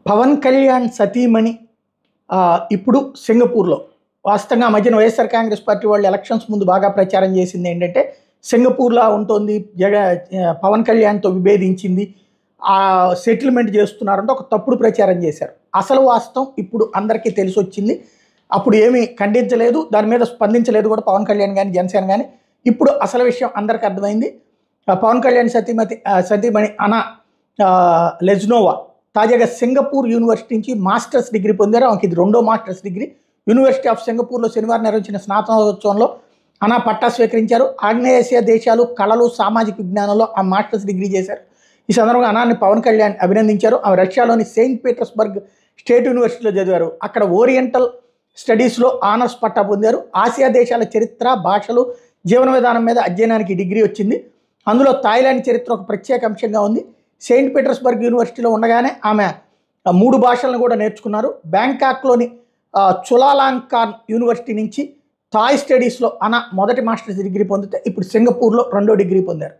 పవన్ కళ్యాణ్ సతీమణి ఇప్పుడు సింగపూర్లో వాస్తవంగా మధ్యన వైఎస్ఆర్ కాంగ్రెస్ పార్టీ వాళ్ళు ఎలక్షన్స్ ముందు బాగా ప్రచారం చేసింది ఏంటంటే సింగపూర్లో ఉంటుంది పవన్ కళ్యాణ్తో విభేదించింది సెటిల్మెంట్ చేస్తున్నారంటే ఒక తప్పుడు ప్రచారం చేశారు. అసలు వాస్తవం ఇప్పుడు అందరికీ తెలిసి వచ్చింది. అప్పుడు ఏమీ ఖండించలేదు, దాని మీద స్పందించలేదు కూడా పవన్ కళ్యాణ్ కానీ జనసేన కానీ. ఇప్పుడు అసలు విషయం అందరికీ అర్థమైంది. పవన్ కళ్యాణ్ సతీమణి అనా లెజ్నోవా తాజాగా సింగపూర్ యూనివర్సిటీ నుంచి మాస్టర్స్ డిగ్రీ పొందారు. ఆమెకి ఇది 2వ మాస్టర్స్ డిగ్రీ. యూనివర్సిటీ ఆఫ్ సింగపూర్లో శనివారం నిర్వహించిన స్నాతకోత్సవంలో అనా పట్టా స్వీకరించారు. ఆగ్నేయాసియా దేశాలు, కళలు, సామాజిక విజ్ఞానంలో ఆ మాస్టర్స్ డిగ్రీ చేశారు. ఈ సందర్భంగా అనాన్ని పవన్ కళ్యాణ్ అభినందించారు. ఆమె రష్యాలోని సెయింట్ పీటర్స్బర్గ్ స్టేట్ యూనివర్సిటీలో చదివారు. అక్కడ ఓరియంటల్ స్టడీస్లో ఆనర్స్ పట్టా పొందారు. ఆసియా దేశాల చరిత్ర, భాషలు, జీవన విధానం మీద అధ్యయనానికి డిగ్రీ వచ్చింది. అందులో థాయిలాండ్ చరిత్ర ఒక ప్రత్యేక అంశంగా ఉంది. సెయింట్ పీటర్స్బర్గ్ యూనివర్సిటీలో ఉండగానే ఆమె 3 భాషలను కూడా నేర్చుకున్నారు. బ్యాంకాక్లోని చులాలాంకాన్ యూనివర్సిటీ నుంచి థాయ్ స్టడీస్లో మొదటి మాస్టర్స్ డిగ్రీ పొందితే ఇప్పుడు సింగపూర్లో 2వ డిగ్రీ పొందారు.